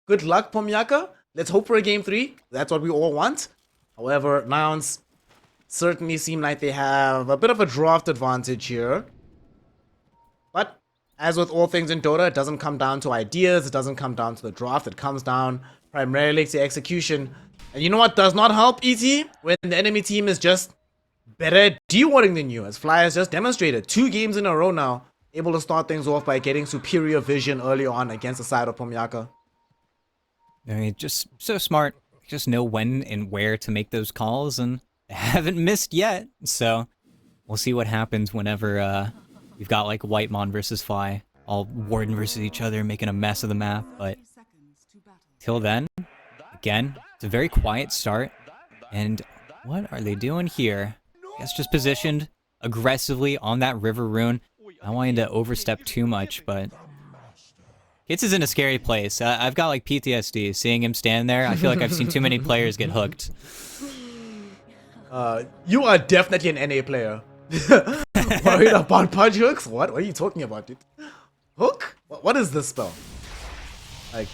Good luck, Pomoika. Let's hope for a game 3. That's what we all want. However, nouns certainly seem like they have a bit of a draft advantage here. But as with all things in Dota, it doesn't come down to ideas. It doesn't come down to the draft. It comes down primarily to execution. And you know what does not help, ET? When the enemy team is just better at de-warding than you, as Fly has just demonstrated. 2 games in a row now, able to start things off by getting superior vision early on against the side of Pomoika. I mean, just so smart. Just know when and where to make those calls, and haven't missed yet. So we'll see what happens whenever you've got like Whitemon versus Fly, all Warden versus each other, making a mess of the map. But till then, again, it's a very quiet start. And what are they doing here? I guess just positioned aggressively on that river rune. I wanted to overstep too much, but Kits is in a scary place. I've got like PTSD seeing him stand there. I feel like I've seen too many players get hooked. You are definitely an NA player. Worried about punch hooks? What are you talking about, dude? Hook? What is this spell? Like,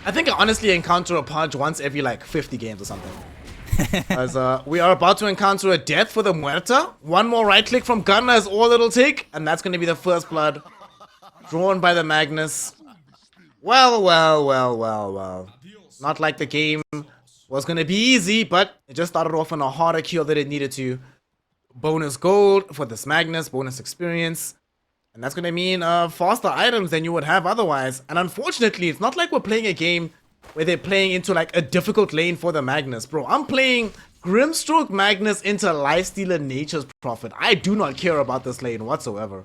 I think I honestly encounter a punch once every like 50 games or something. As we are about to encounter a death for the Muerta. One more right click from Gunner is all it'll take, and that's going to be the first blood drawn by the Magnus. Well. Not like the game was going to be easy, but it just started off on a harder kill than it needed to. Bonus gold for this Magnus, bonus experience. And that's going to mean faster items than you would have otherwise. And unfortunately, it's not like we're playing a game where they're playing into like a difficult lane for the Magnus. Bro, I'm playing Grimstroke Magnus into Lifestealer Nature's Prophet. I do not care about this lane whatsoever.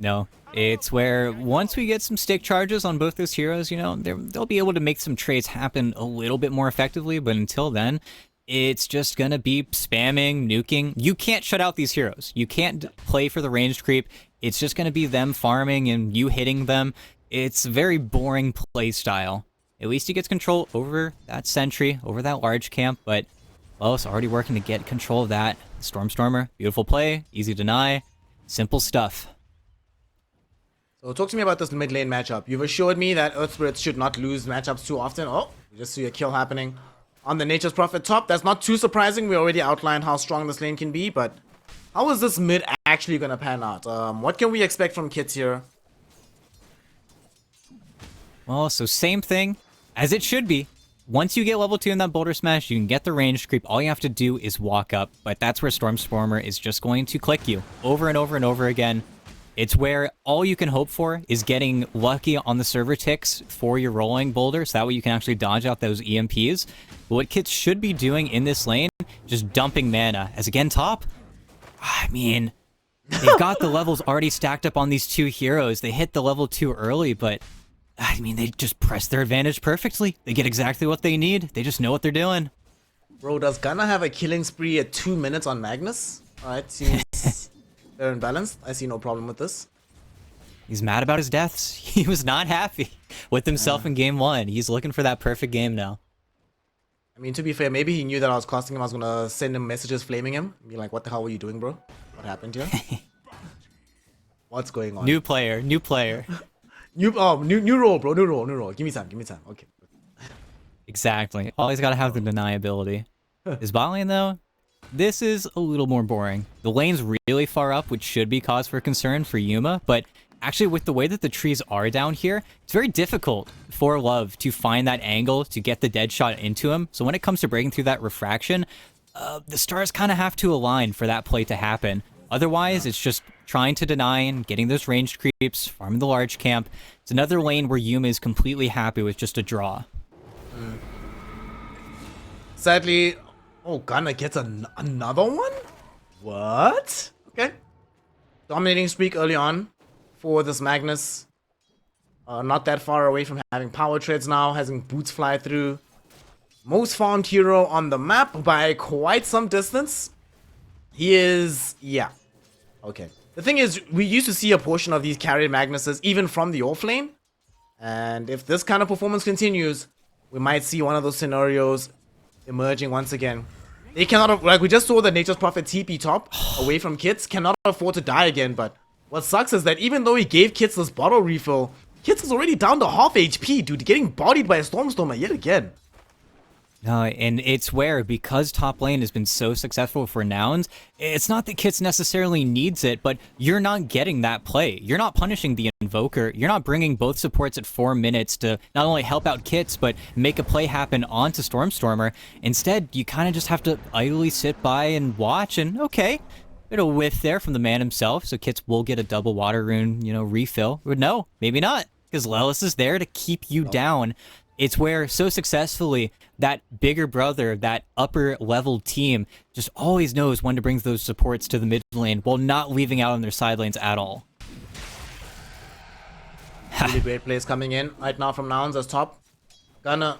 No, it's where once we get some stick charges on both those heroes, you know, they'll be able to make some trades happen a little bit more effectively. But until then, it's just going to be spamming, nuking. You can't shut out these heroes. You can't play for the ranged creep. It's just going to be them farming and you hitting them. It's a very boring play style. At least he gets control over that sentry, over that large camp, but well, it's already working to get control of that. Stormstormer, beautiful play, easy deny, simple stuff. So talk to me about this mid lane matchup. You've assured me that Earth Spirits should not lose matchups too often. Oh, we just see a kill happening on the Nature's Prophet top. That's not too surprising. We already outlined how strong this lane can be, but how is this mid actually going to pan out? What can we expect from Kits here? Well, so same thing as it should be. Once you get level 2 in that Boulder Smash, you can get the ranged creep. All you have to do is walk up, but that's where Stormstormer is just going to click you over and over and over again. It's where all you can hope for is getting lucky on the server ticks for your rolling boulder, so that way you can actually dodge out those EMPs. But what Kits should be doing in this lane, just dumping mana. As again, top, I mean, they've got the levels already stacked up on these 2 heroes. They hit the level 2 early, but I mean, they just press their advantage perfectly. They get exactly what they need. They just know what they're doing. Bro, does Gunner have a killing spree at 2 minutes on Magnus? Alright, seems fair and balanced. I see no problem with this. He's mad about his deaths. He was not happy with himself in game 1. He's looking for that perfect game now. I mean, to be fair, maybe he knew that I was casting him. I was gonna send him messages flaming him. Be like, what the hell were you doing, bro? What happened here? What's going on? New player, new player. New role, bro. New role. Give me time. Okay. Exactly. Always gotta have the deniability. His bot lane, though, this is a little more boring. The lane's really far up, which should be cause for concern for Yuma, but actually with the way that the trees are down here, it's very difficult for Love to find that angle to get the dead shot into him. So when it comes to breaking through that refraction, the stars kind of have to align for that play to happen. Otherwise, it's just trying to deny and getting those ranged creeps, farming the large camp. It's another lane where Yuma is completely happy with just a draw. Sadly, oh, Gunner gets another one? What? Okay. Dominating streak early on for this Magnus. Not that far away from having power treads now, having boots fly through. Most farmed hero on the map by quite some distance. He is, yeah. Okay. The thing is, we used to see a portion of these carried Magnuses even from the offlane. And if this kind of performance continues, we might see one of those scenarios emerging once again. They cannot, like we just saw the Nature's Prophet TP top away from Kits, cannot afford to die again. But what sucks is that even though he gave Kits this bottle refill, Kids is already down to half HP, dude. Getting bodied by a Stormstormer yet again. No, and it's where, because top lane has been so successful for nouns, it's not that Kits necessarily needs it, but you're not getting that play. You're not punishing the Invoker. You're not bringing both supports at 4 minutes to not only help out Kits, but make a play happen onto Stormstormer. Instead, you kind of just have to idly sit by and watch, and okay, bit of whiff there from the man himself, so Kits will get a double water rune, refill. But no, maybe not, because Lelis is there to keep you down. It's where, so successfully, that bigger brother, that upper level team, just always knows when to bring those supports to the mid lane while not leaving out on their side lanes at all. Really great plays coming in right now from Nouns as top. Gunner,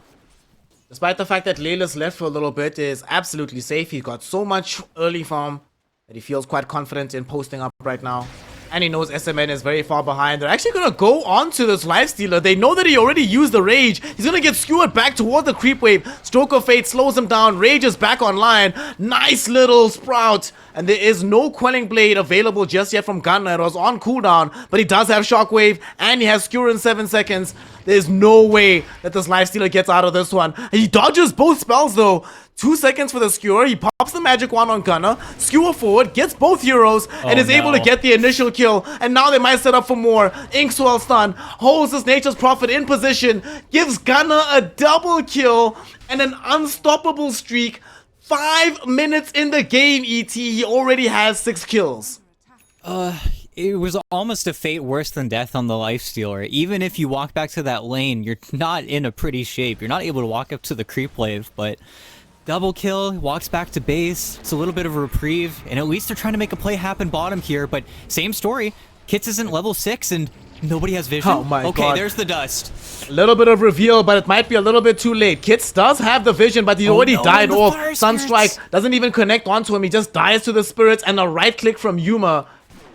despite the fact that Layla's left for a little bit, is absolutely safe. He got so much early farm that he feels quite confident in posting up right now. And he knows SMN is very far behind. They're actually going to go on to this Lifestealer. They know that he already used the Rage. He's going to get skewered back toward the creep wave. Stroke of Fate slows him down. Rage is back online. Nice little Sprout. And there is no Quelling Blade available just yet from Gunner. It was on cooldown, but he does have Shockwave, and he has Skewer in 7 seconds. There's no way that this Lifestealer gets out of this one. He dodges both spells, though. 2 seconds for the Skewer. He pops the magic wand on Gunner. Skewer forward, gets both heroes, and is able to get the initial kill. And now they might set up for more. Inkswell stun, holds his Nature's Prophet in position, gives Gunner a double kill, and an unstoppable streak. 5 minutes in the game, ET. He already has 6 kills. It was almost a fate worse than death on the Lifestealer. Even if you walk back to that lane, you're not in a pretty shape. You're not able to walk up to the creep wave, but double kill, walks back to base. It's a little bit of a reprieve, and at least they're trying to make a play happen bottom here, but same story. Kits isn't level 6, and nobody has vision. Oh my god. Okay, there's the dust. A little bit of reveal, but it might be a little bit too late. Kits does have the vision, but he already died off. Sunstrike doesn't even connect onto him. He just dies to the spirits, and a right click from Yuma.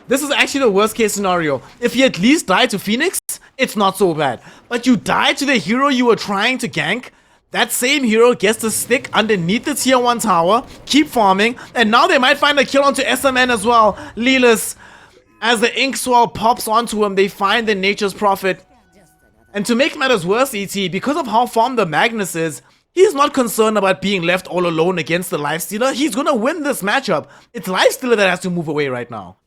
This is actually the worst case scenario. If he at least died to Phoenix, it's not so bad. But you died to the hero you were trying to gank. That same hero gets to stick underneath the tier 1 tower, keep farming, and now they might find a kill onto SMN as well. Lelis, as the Inkswell pops onto him, they find the Nature's Prophet. And to make matters worse, ET, because of how farmed the Magnus is, he's not concerned about being left all alone against the Lifestealer. He's gonna win this matchup. It's Lifestealer that has to move away right now.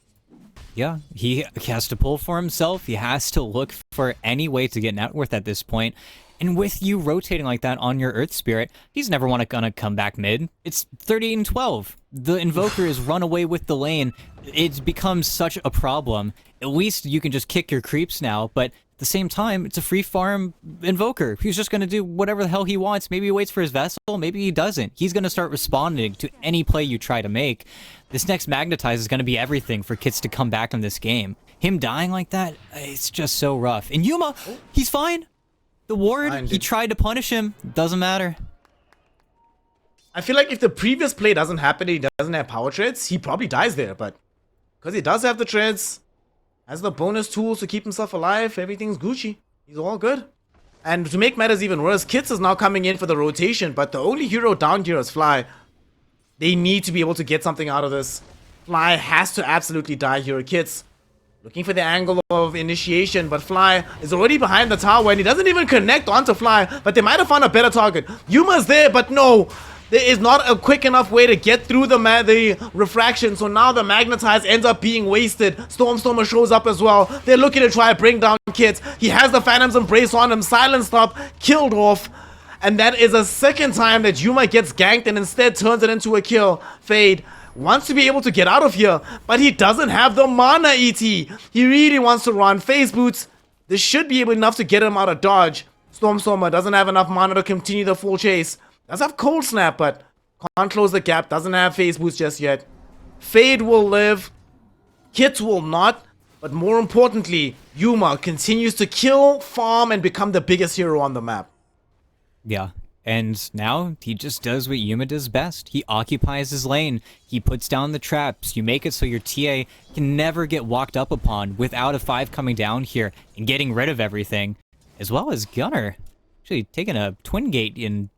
Yeah, he has to pull for himself. He has to look for any way to get net worth at this point. And with you rotating like that on your Earth Spirit, he's never gonna come back mid. It's 38 and 12. The Invoker is run away with the lane. It's become such a problem. At least you can just kick your creeps now, but at the same time, it's a free farm Invoker. He's just gonna do whatever the hell he wants. Maybe he waits for his Vessel, maybe he doesn't. He's gonna start responding to any play you try to make. This next Magnetize is gonna be everything for Kits to come back in this game. Him dying like that, it's just so rough. And Yuma, he's fine. The ward, he tried to punish him. Doesn't matter. I feel like if the previous play doesn't happen, he doesn't have power treads, he probably dies there. But because he does have the treads, has the bonus tools to keep himself alive, everything's Gucci. He's all good. And to make matters even worse, Kits is now coming in for the rotation, but the only hero down here is Fly. They need to be able to get something out of this. Fly has to absolutely die here. Kits looking for the angle of initiation, but Fly is already behind the tower, and he doesn't even connect onto Fly, but they might have found a better target. Yuma's there, but no, there is not a quick enough way to get through the refraction, so now the Magnetize ends up being wasted. Stormstormer shows up as well. They're looking to try to bring down Kits. He has the Phantom's Embrace on him, silenced up, killed off, and that is a second time that Yuma gets ganked and instead turns it into a kill. Fade wants to be able to get out of here, but he doesn't have the mana, ET. He really wants to run. Phase Boots, this should be enough to get him out of dodge. Stormstormer doesn't have enough mana to continue the full chase. Does have Cold Snap, but can't close the gap. Doesn't have Phase Boots just yet. Fade will live. Kits will not. But more importantly, Yuma continues to kill, farm, and become the biggest hero on the map. Yeah. And now he just does what Yuma does best. He occupies his lane. He puts down the traps. You make it so your TA can never get walked up upon without a 5 coming down here and getting rid of everything. As well as Gunner actually taking a twin gate and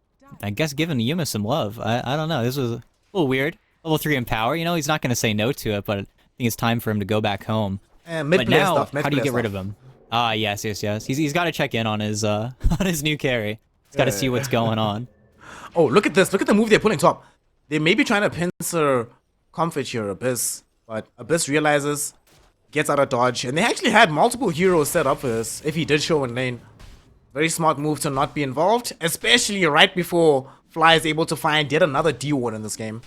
I guess giving Yuma some love. I don't know. This was a little weird. Level 3 in power. You know, he's not going to say no to it, but I think it's time for him to go back home. But now, how do you get rid of him? Ah, yes. He's got to check in on his on his new carry. He's got to see what's going on. Oh, look at this. Look at the move they're pulling top. They may be trying to pincer Comfort here, Abyss. But Abyss realizes, gets out of dodge. And they actually had multiple heroes set up for this, if he did show in lane. Very smart move to not be involved, especially right before Fly is able to find yet another D-Ward in this game.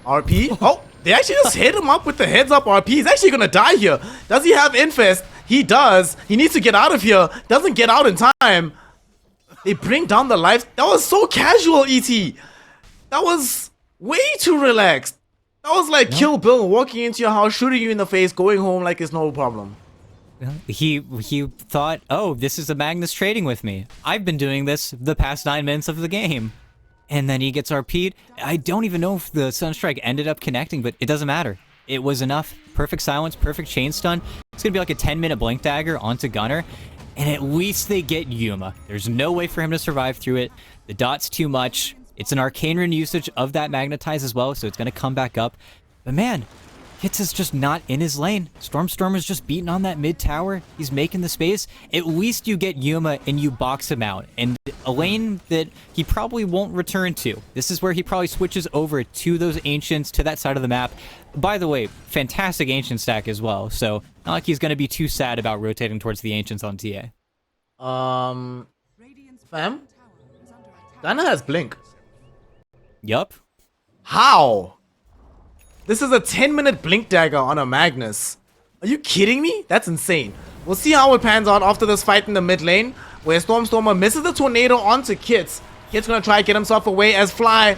RP? Oh, they actually just hit him up with the heads up RP. He's actually gonna die here. Does he have Infest? He does. He needs to get out of here. Doesn't get out in time. They bring down the life. That was so casual, ET. That was way too relaxed. That was like Kill Bill walking into your house, shooting you in the face, going home like it's no problem. He thought, oh, this is a Magnus trading with me. I've been doing this the past 9 minutes of the game. And then he gets RP'd. I don't even know if the Sunstrike ended up connecting, but it doesn't matter. It was enough. Perfect silence, perfect chain stun. It's going to be like a 10-minute blink dagger onto Gunner. And at least they get Yuma. There's no way for him to survive through it. The dot's too much. It's an Arcane Rune usage of that Magnetize as well, so it's going to come back up. But man, Kits is just not in his lane. Stormstormer's just beating on that mid tower. He's making the space. At least you get Yuma and you box him out. And a lane that he probably won't return to. This is where he probably switches over to those Ancients, to that side of the map. By the way, fantastic Ancient stack as well. So not like he's going to be too sad about rotating towards the Ancients on TA. Fam? Gunner has Blink. Yup. How? This is a 10-minute blink dagger on a Magnus. Are you kidding me? That's insane. We'll see how it pans out after this fight in the mid lane, where Stormstormer misses the tornado onto Kits. Kits gonna try to get himself away as Fly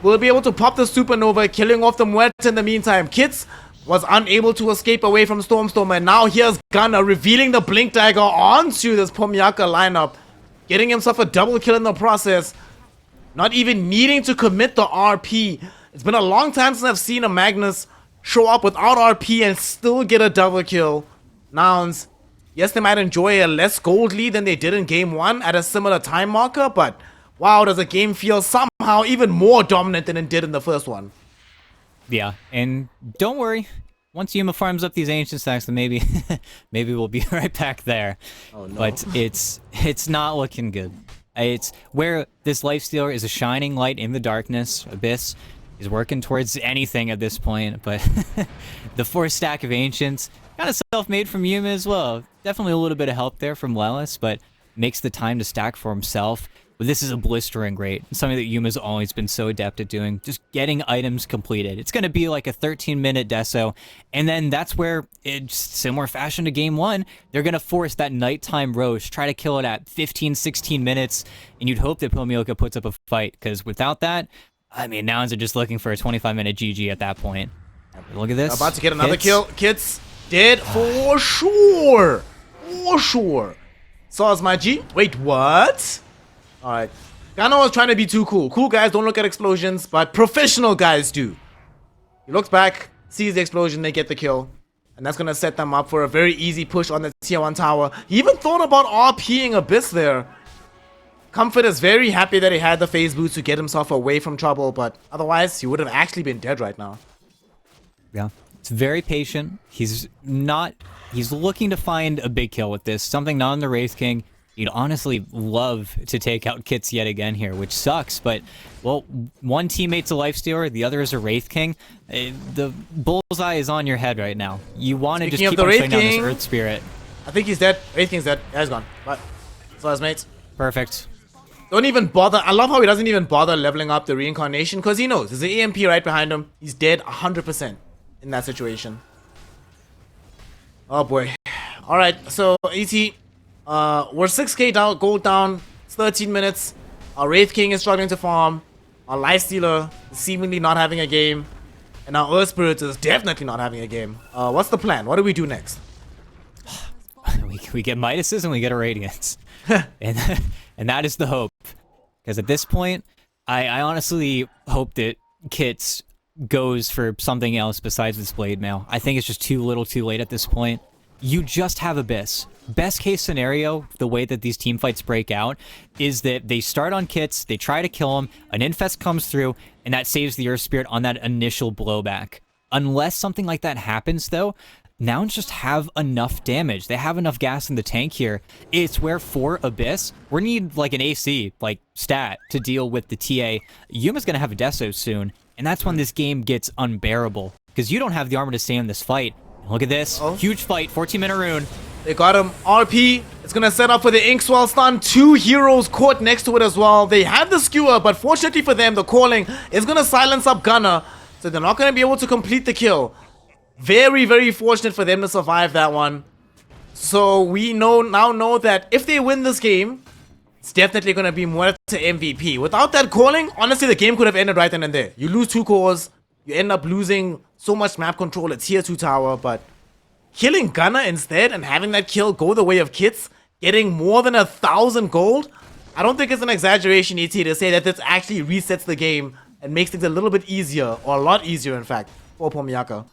will be able to pop the supernova, killing off the Muerta in the meantime. Kits was unable to escape away from Stormstormer, and now here's Gunner revealing the blink dagger onto this pomoika lineup, getting himself a double kill in the process. Not even needing to commit the RP. It's been a long time since I've seen a Magnus show up without RP and still get a double kill. Nouns, yes, they might enjoy a less gold lead than they did in game 1 at a similar time marker, but wow, does the game feel somehow even more dominant than it did in the first one. Yeah, and don't worry. Once Yuma farms up these Ancient stacks, then maybe maybe we'll be right back there. Oh, no. But it's not looking good. It's where this Lifestealer is a shining light in the darkness. Abyss is working towards anything at this point, but the 4-stack of Ancients, kind of self-made from Yuma as well. Definitely a little bit of help there from Lelis, but makes the time to stack for himself. But this is a blistering rate, something that Yuma's always been so adept at doing, just getting items completed. It's going to be like a 13-minute deso, and then that's where, it's similar fashion to game 1, they're going to force that nighttime Roche, try to kill it at 15, 16 minutes, and you'd hope that pomoika puts up a fight, because without that, I mean, Nouns are just looking for a 25-minute GG at that point. Look at this. About to get another kill. Kits dead for sure. For sure. Saws my G. Wait, what? Alright. Gunner was trying to be too cool. Cool guys don't look at explosions, but professional guys do. He looks back, sees the explosion, they get the kill. And that's going to set them up for a very easy push on the tier 1 tower. He even thought about RPing Abyss there. Comfort is very happy that he had the phase boost to get himself away from trouble, but otherwise he would have actually been dead right now. Yeah, it's very patient. He's looking to find a big kill with this, something not on the Wraith King. You'd honestly love to take out Kits yet again here, which sucks, but, well, one teammate's a Lifestealer, the other is a Wraith King. The bullseye is on your head right now. You want to just keep on shutting down this Earth Spirit. I think he's dead. Wraith King's dead. Yeah, he's gone. But so his mates. Perfect. Don't even bother. I love how he doesn't even bother leveling up the reincarnation, because he knows there's an EMP right behind him. He's dead 100% in that situation. Oh boy. Alright, so ET, we're 6k down, gold down. It's 13 minutes. Our Wraith King is struggling to farm. Our Lifestealer is seemingly not having a game. And our Earth Spirit is definitely not having a game. What's the plan? What do we do next? We get Midases and we get a Radiance. and that is the hope. Because at this point, I honestly hope that Kits goes for something else besides this Blade Mail. I think it's just too little too late at this point. you just have Abyss. Best case scenario, the way that these team fights break out, is that they start on kits, they try to kill them, an infest comes through, and that saves the Earth Spirit on that initial blowback. Unless something like that happens, though, nouns just have enough damage. They have enough gas in the tank here. It's where for Abyss, we need like an AC, like stat, to deal with the TA. Yuma's gonna have a Deso soon, and that's when this game gets unbearable. Because you don't have the armor to stay in this fight. And look at this, huge fight, 14-minute rune. They got him. RP. It's going to set up for the Inkswell stun. 2 heroes caught next to it as well. They have the skewer, but fortunately for them, the calling is going to silence up Gunner. So they're not going to be able to complete the kill. Very, very fortunate for them to survive that one. So we now know that if they win this game, it's definitely going to be Muerta MVP. Without that calling, honestly, the game could have ended right then and there. You lose 2 cores. You end up losing so much map control at tier 2 tower, but killing Gunner instead and having that kill go the way of Kits, getting more than 1,000 gold, I don't think it's an exaggeration, ET, to say that this actually resets the game and makes things a little bit easier, or a lot easier, in fact, for pomoika.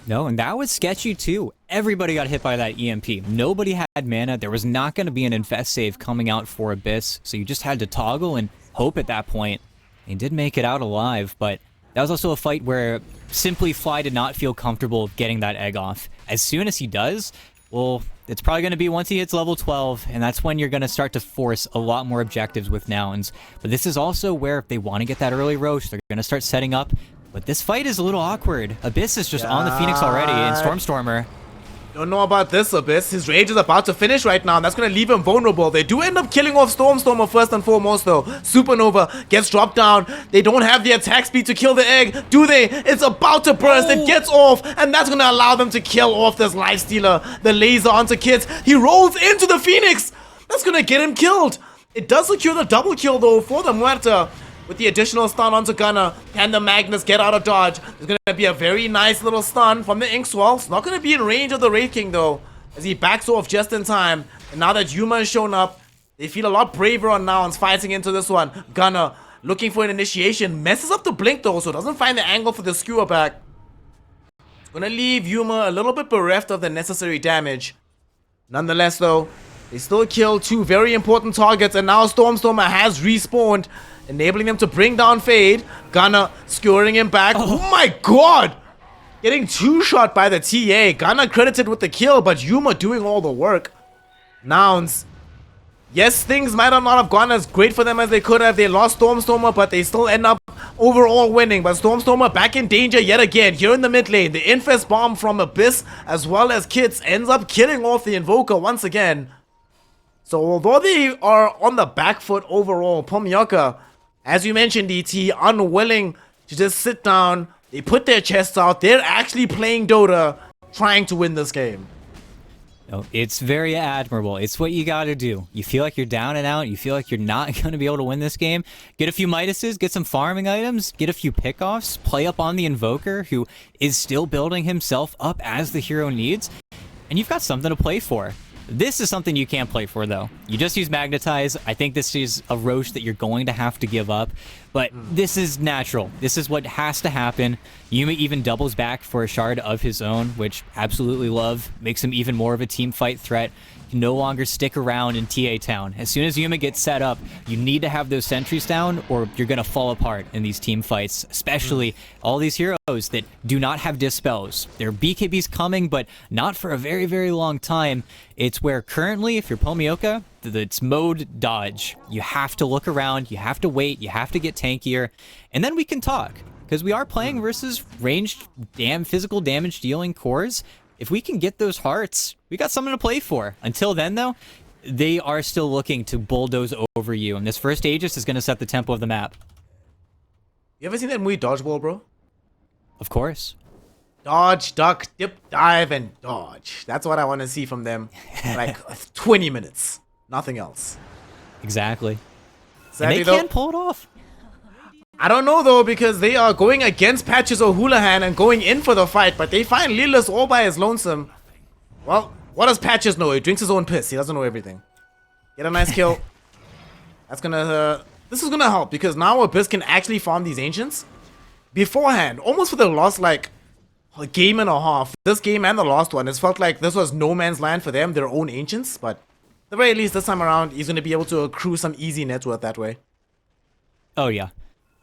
No, and that was sketchy too. Everybody got hit by that EMP. Nobody had mana. There was not going to be an infest save coming out for Abyss, so you just had to toggle and hope at that point. They did make it out alive, but that was also a fight where Simply Fly did not feel comfortable getting that egg off. As soon as he does, well, it's probably going to be once he hits level 12, and that's when you're going to start to force a lot more objectives with nouns. But this is also where if they want to get that early roach, they're going to start setting up. But this fight is a little awkward. Abyss is just on the Phoenix already, and Stormstormer. Don't know about this, Abyss. His rage is about to finish right now, and that's going to leave him vulnerable. They do end up killing off Stormstormer first and foremost, though. Supernova gets dropped down. They don't have the attack speed to kill the egg, do they? It's about to burst. It gets off, and that's going to allow them to kill off this Lifestealer. The laser onto Kits. He rolls into the Phoenix. That's going to get him killed. It does secure the double kill, though, for the Muerta. With the additional stun onto Gunner, can the Magnus get out of dodge? There's going to be a very nice little stun from the Inkswell. It's not going to be in range of the Wraith King, though, as he backs off just in time. And now that Yuma has shown up, they feel a lot braver on nouns fighting into this one. Gunner looking for an initiation. Messes up the blink, though, so doesn't find the angle for the skewer back. It's going to leave Yuma a little bit bereft of the necessary damage. Nonetheless, though, they still kill 2 very important targets, and now Stormstormer has respawned, enabling them to bring down Fade. Gunner skewering him back. Oh my god! Getting 2-shot by the TA. Gunner credited with the kill, but Yuma doing all the work. Nouns. Yes, things might not have gone as great for them as they could have. They lost Stormstormer, but they still end up overall winning. But Stormstormer back in danger yet again. Here in the mid lane, the Infest Bomb from Abyss as well as Kits ends up killing off the Invoker once again. So although they are on the back foot overall, pomoika, as you mentioned, ET, unwilling to just sit down. They put their chests out. They're actually playing Dota, trying to win this game. No, it's very admirable. It's what you got to do. You feel like you're down and out. You feel like you're not going to be able to win this game. Get a few Midases, get some farming items, get a few pickoffs, play up on the Invoker, who is still building himself up as the hero needs, and you've got something to play for. This is something you can't play for, though. You just use Magnetize. I think this is a Roche that you're going to have to give up. But this is natural. This is what has to happen. Yuma even doubles back for a shard of his own, which absolutely love. Makes him even more of a team fight threat. Can no longer stick around in TA Town. As soon as Yuma gets set up, you need to have those sentries down or you're going to fall apart in these team fights. Especially all these heroes that do not have dispels. There are BKBs coming, but not for a very, very long time. It's where currently, if you're pomoika, it's mode dodge. You have to look around, you have to wait, you have to get tankier, and then we can talk. Because we are playing versus ranged, physical damage dealing cores. If we can get those hearts, we got something to play for. Until then, though, they are still looking to bulldoze over you. And this first Aegis is going to set the tempo of the map. You ever seen that movie Dodgeball, bro? Of course. Dodge, duck, dip, dive, and dodge. That's what I want to see from them. Like 20 minutes. Nothing else. Exactly. Sadly, and they can pull it off. I don't know, though, because they are going against Patches O'Houlihan and going in for the fight, but they find Lilas all by his lonesome. Well, what does Patches know? He drinks his own piss. He doesn't know everything. Get a nice kill. That's gonna... this is gonna help, because now Abyss can actually farm these Ancients beforehand. Almost for the last, like, a game and a half. This game and the last one, it's felt like this was no man's land for them, their own ancients, but at the very least this time around, he's going to be able to accrue some easy net worth that way. Oh, yeah.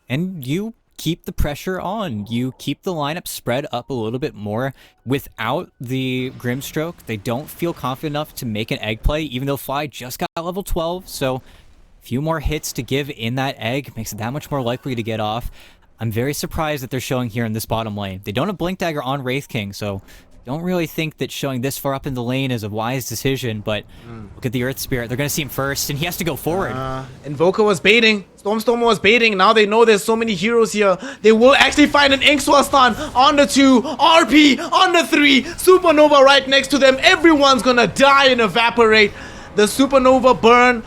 And you keep the pressure on. You keep the lineup spread up a little bit more. Without the Grimstroke, they don't feel confident enough to make an egg play, even though Fly just got level 12, so a few more hits to give in that egg makes it that much more likely to get off. I'm very surprised that they're showing here in this bottom lane. They don't have Blink Dagger on Wraith King, so don't really think that showing this far up in the lane is a wise decision, but look at the Earth Spirit. They're going to see him first, and he has to go forward. Invoker was baiting. Stormstormer was baiting. Now they know there's so many heroes here. They will actually find an Inkswar stun on the 2, RP on the 3, Supernova right next to them. Everyone's going to die and evaporate. The Supernova burn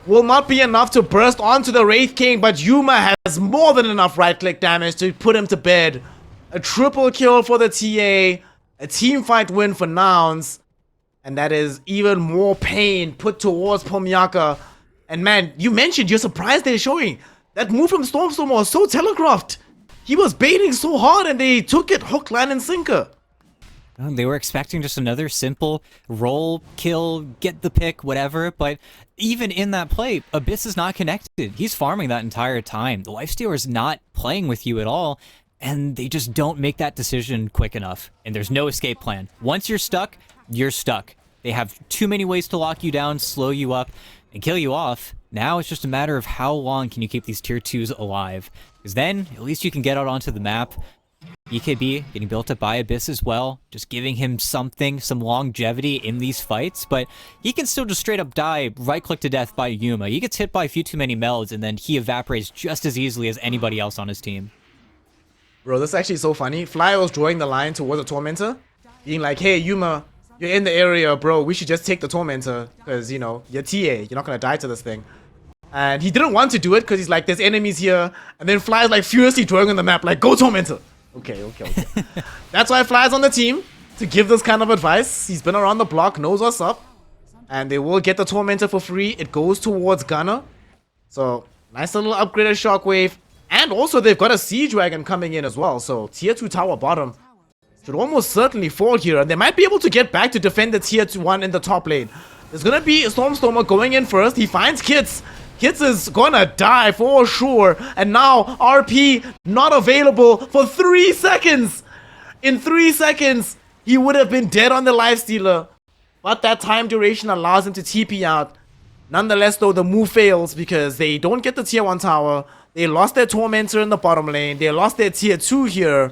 will not be enough to burst onto the Wraith King, but Yuma has more than enough right-click damage to put him to bed. A triple kill for the TA. A team fight win for Nouns, and that is even more pain put towards Pomoika. And man, you mentioned you're surprised they're showing. That move from Stormstormer was so telegraphed. He was baiting so hard and they took it hook, line, and sinker. They were expecting just another simple roll, kill, get the pick, whatever, but even in that play, Abyss is not connected. He's farming that entire time. The Lifestealer is not playing with you at all. And they just don't make that decision quick enough. And there's no escape plan. Once you're stuck, you're stuck. They have too many ways to lock you down, slow you up, and kill you off. Now it's just a matter of how long can you keep these tier 2s alive. Because then, at least you can get out onto the map. EKB getting built up by Abyss as well. Just giving him something, some longevity in these fights. But he can still just straight up die, right-click to death by Yuma. He gets hit by a few too many melds, and then he evaporates just as easily as anybody else on his team. Bro, this is actually so funny. Fly was drawing the line towards the Tormentor, being like, hey, Yuma, you're in the area, bro. We should just take the Tormentor, because, you know, you're TA. You're not going to die to this thing. And he didn't want to do it, because he's like, there's enemies here. And then Fly's like furiously drawing on the map, like, go Tormentor. Okay. That's why Fly's on the team, to give this kind of advice. He's been around the block, knows what's up. And they will get the Tormentor for free. It goes towards Gunner. So, nice little upgraded Shockwave. And also, they've got a Siege Wagon coming in as well. So, tier 2 tower bottom should almost certainly fall here. And they might be able to get back to defend the tier 1 in the top lane. There's going to be a Stormstormer going in first. He finds Kits. Kits is going to die for sure. And now, RP not available for 3 seconds. In 3 seconds, he would have been dead on the Lifestealer. But that time duration allows him to TP out. Nonetheless, though, the move fails because they don't get the tier 1 tower. They lost their Tormentor in the bottom lane. They lost their tier 2 here.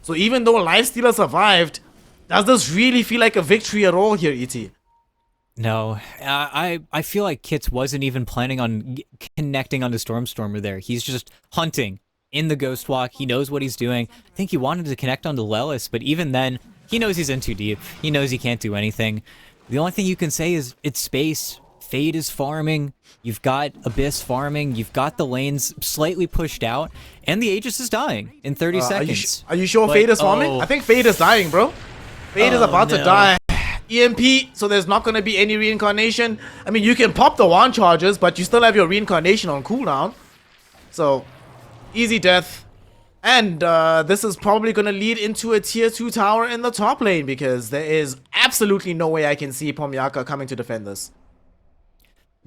So even though Lifestealer survived, does this really feel like a victory at all here, ET? No, I feel like Kits wasn't even planning on connecting onto Stormstormer there. He's just hunting in the Ghost Walk. He knows what he's doing. I think he wanted to connect onto Lelis, but even then, he knows he's in too deep. He knows he can't do anything. The only thing you can say is it's space. Fade is farming, you've got Abyss farming, you've got the lanes slightly pushed out, and the Aegis is dying in 30 seconds. Are you sure Fade is farming? I think Fade is dying, bro. Fade is about to die. EMP, so there's not going to be any reincarnation. I mean, you can pop the wand charges, but you still have your reincarnation on cooldown. So, easy death. And this is probably going to lead into a tier 2 tower in the top lane, because there is absolutely no way I can see Pomoika coming to defend this.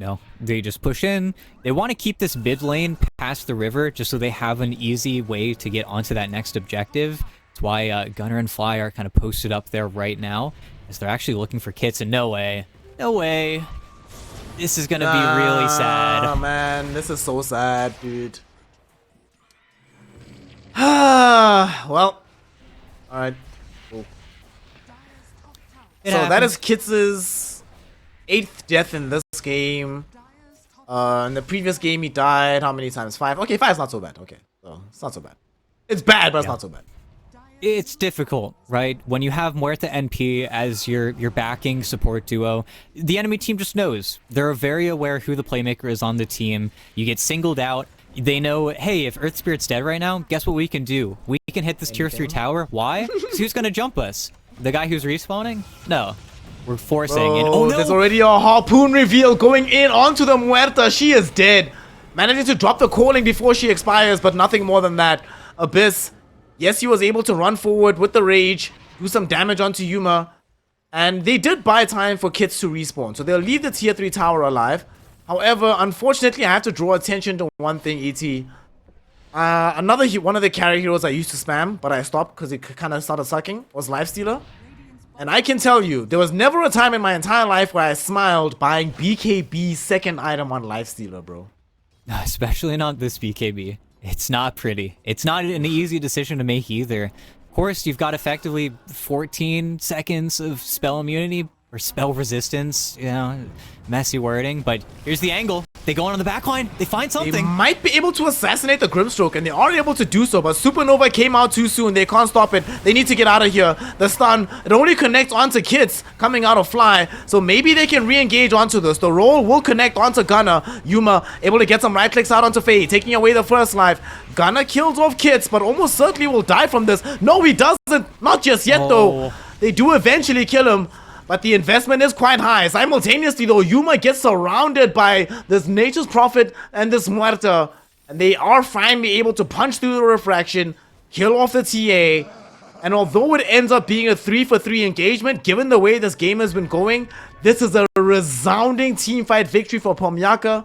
No, they just push in. They want to keep this mid lane past the river just so they have an easy way to get onto that next objective. That's why Gunner and Fly are kind of posted up there right now, as they're actually looking for Kits, and no way. This is going to be really sad. Oh man, this is so sad, dude. Well, alright. Cool. So that is Kits's 8th death in this game. In the previous game he died how many times? 5? Okay, 5 is not so bad. Okay, so it's not so bad. It's bad, but it's not so bad. It's difficult, right? When you have Muerta NP as your backing support duo, the enemy team just knows. They're very aware who the playmaker is on the team. You get singled out. They know, hey, if Earth Spirit's dead right now, guess what we can do? We can hit this tier 3 tower. Why? Because who's gonna jump us? The guy who's respawning? No. We're forcing. And, oh no! There's already a harpoon reveal going in onto the Muerta. She is dead. Managing to drop the calling before she expires, but nothing more than that. Abyss Yes, he was able to run forward with the rage, do some damage onto Yuma, and they did buy time for kids to respawn, so they'll leave the tier 3 tower alive. However, unfortunately, I have to draw attention to one thing, ET. One of the carry heroes I used to spam, but I stopped because it kind of started sucking, was Lifestealer. And I can tell you, there was never a time in my entire life where I smiled buying BKB's second item on Lifestealer, bro. Especially not this BKB. It's not pretty. It's not an easy decision to make either. Of course, you've got effectively 14 seconds of spell immunity or spell resistance, you know, messy wording, but here's the angle. They go on the back line, they find something. They might be able to assassinate the Grimstroke, and they are able to do so, but Supernova came out too soon. They can't stop it. They need to get out of here. The stun, it only connects onto Kits coming out of Fly, so maybe they can re-engage onto this. The roll will connect onto Gunner. Yuma able to get some right clicks out onto Faye, taking away the first life. Gunner kills off Kits, but almost certainly will die from this. No, he doesn't. Not just yet, though. They do eventually kill him. But the investment is quite high. Simultaneously, though, Yuma gets surrounded by this Nature's Prophet and this Muerta. And they are finally able to punch through the refraction, kill off the TA. And although it ends up being a 3-for-3 engagement, given the way this game has been going, this is a resounding teamfight victory for Pomoika.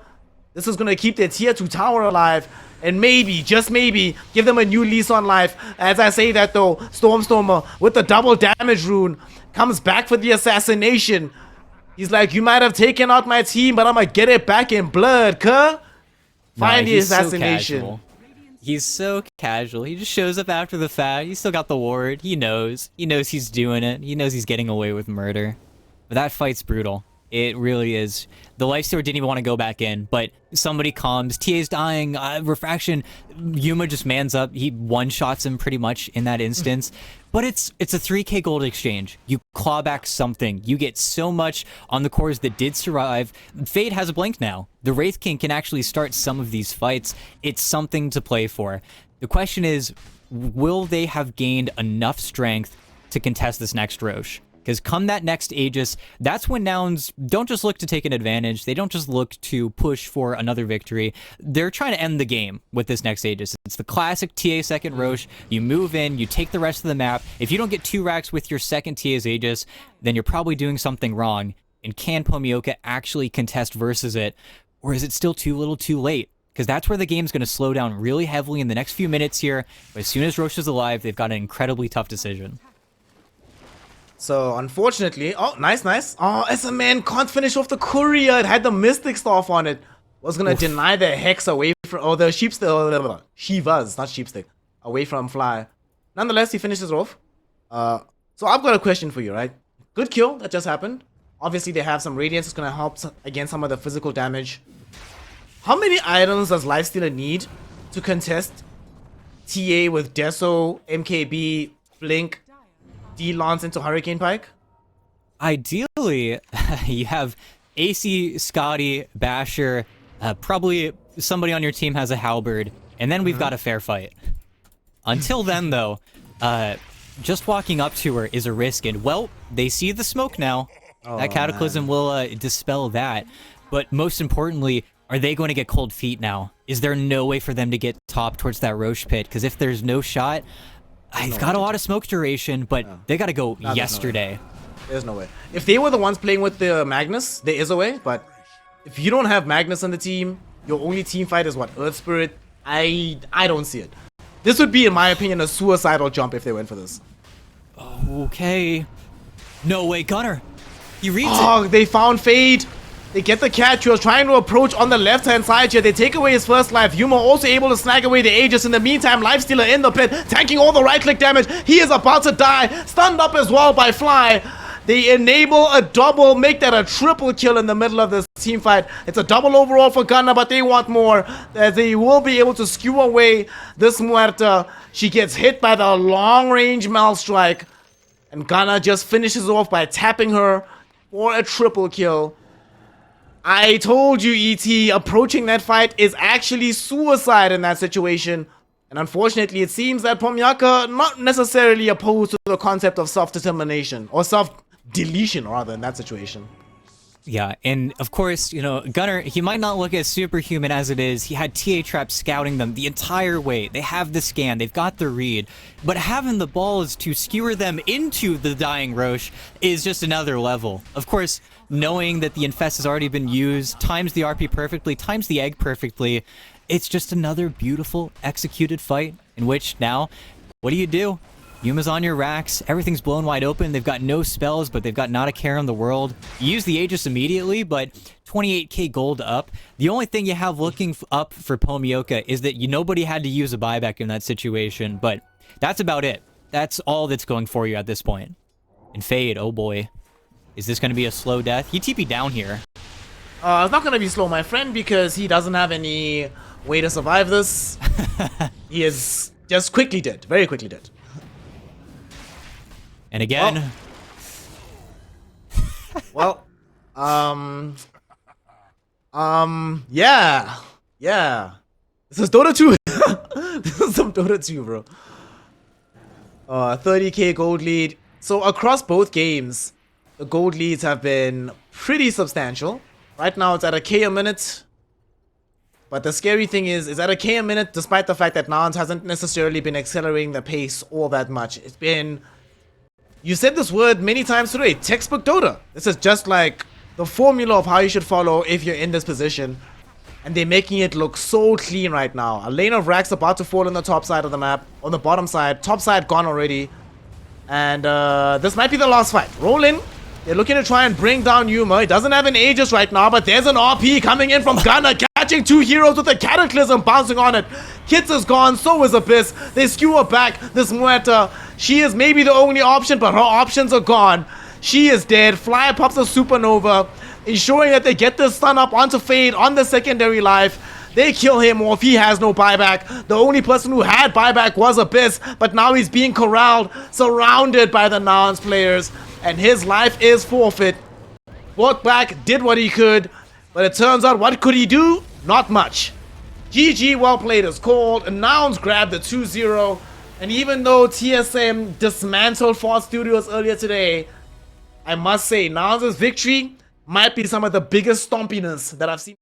This is going to keep their tier 2 tower alive. And maybe, just maybe, give them a new lease on life. As I say that, though, Stormstormer with the double damage rune comes back for the assassination. He's like, you might have taken out my team, but I'm gonna get it back in blood, cuh. Find the assassination. He's so casual. He just shows up after the fact. He's still got the ward. He knows. He knows he's doing it. He knows he's getting away with murder. But that fight's brutal. It really is. The Lifestealer didn't even want to go back in, but somebody comes. TA's dying. Refraction. Yuma just mans up. He one-shots him pretty much in that instance. But it's a 3k gold exchange. You claw back something. You get so much on the cores that did survive. Fade has a blink now. The Wraith King can actually start some of these fights. It's something to play for. The question is, will they have gained enough strength to contest this next Roche? Because come that next Aegis, that's when Nouns don't just look to take an advantage. They don't just look to push for another victory. They're trying to end the game with this next Aegis. It's the classic TA second Roche. You move in, you take the rest of the map. If you don't get 2 racks with your second TA's Aegis, then you're probably doing something wrong. And can Pomoika actually contest versus it? Or is it still too little too late? Because that's where the game's going to slow down really heavily in the next few minutes here. But as soon as Roche is alive, they've got an incredibly tough decision. So, unfortunately... Oh, nice. Oh, SMN can't finish off the courier. It had the Mystic Staff on it. Was going to deny the Hex away from... Oh, the Sheepstick... Shivas, not Sheepstick. Away from Fly. Nonetheless, he finishes off. So, I've got a question for you, right? Good kill that just happened. Obviously, they have some Radiance. It's going to help against some of the physical damage. How many items does Lifestealer need to contest TA with Deso, MKB, Blink, D-Lance into Hurricane Pike? Ideally, you have AC, Scotty, Basher, probably somebody on your team has a Halberd, and then we've got a fair fight. Until then, though, just walking up to her is a risk, and, well, they see the smoke now. That Cataclysm will dispel that. But most importantly, are they going to get cold feet now? Is there no way for them to get top towards that Roche pit? Because if there's no shot... I've got a lot of smoke duration, but they gotta go yesterday. There's no way. If they were the ones playing with the Magnus, there is a way, but if you don't have Magnus on the team, your only team fight is what? Earth Spirit? I don't see it. This would be, in my opinion, a suicidal jump if they went for this. Okay. No way, Gunner. He reads it. Oh, they found Fade. They get the catch. He was trying to approach on the left-hand side here. They take away his first life. Yuma also able to snag away the Aegis. In the meantime, Lifestealer in the pit, tanking all the right-click damage. He is about to die. Stunned up as well by Fly. They enable a double, make that a triple kill in the middle of this team fight. It's a double overall for Gunner, but they want more. As they will be able to skew away this Muerta. She gets hit by the long-range Mal Strike. And Gunner just finishes off by tapping her for a triple kill. I told you, ET, approaching that fight is actually suicide in that situation. And unfortunately, it seems that Pomoika not necessarily opposed to the concept of self-determination. Or self-deletion, rather, in that situation. Yeah, and of course, you know, Gunnar, he might not look as superhuman as it is. He had TA Trap scouting them the entire way. They have the scan, they've got the read, but having the balls to skewer them into the dying Roche is just another level. Of course, knowing that the Infest has already been used, times the RP perfectly, times the egg perfectly, it's just another beautiful executed fight in which now, what do? Yuma's on your racks, everything's blown wide open, they've got no spells, but they've got not a care in the world. You use the Aegis immediately, but 28k gold up. The only thing you have looking up for pomoika is that nobody had to use a buyback in that situation, but that's about it. That's all that's going for you at this point. And Fade, oh boy. Is this going to be a slow death? He TP'd down here. It's not going to be slow, my friend, because he doesn't have any way to survive this. He is just quickly dead, very quickly dead. And again... Well, yeah. This is Dota 2. This is some Dota 2, bro. 30k gold lead. So across both games, the gold leads have been pretty substantial. Right now it's at a K a minute. But the scary thing is at a K a minute, despite the fact that nouns hasn't necessarily been accelerating the pace all that much. It's been... You said this word many times today, textbook Dota. This is just like the formula of how you should follow if you're in this position. And they're making it look so clean right now. A lane of racks about to fall on the top side of the map, on the bottom side. Top side gone already. And this might be the last fight. Roll in. They're looking to try and bring down Yuma. He doesn't have an Aegis right now, but there's an RP coming in from Gunnar, catching two heroes with a Cataclysm bouncing on it. Kits is gone, so is Abyss. They skewer back this Muerta. She is maybe the only option, but her options are gone. She is dead. Flyer pops a Supernova, ensuring that they get this stun up onto Fade on the secondary life. They kill him off. He has no buyback. The only person who had buyback was Abyss, but now he's being corralled, surrounded by the nouns players, and his life is forfeit. Walked back, did what he could, but it turns out, what could he do? Not much. GG, well played is called, and nouns grabbed the 2-0, and even though TSM dismantled Fort Studios earlier today, I must say, nouns' victory might be some of the biggest stompiness that I've seen.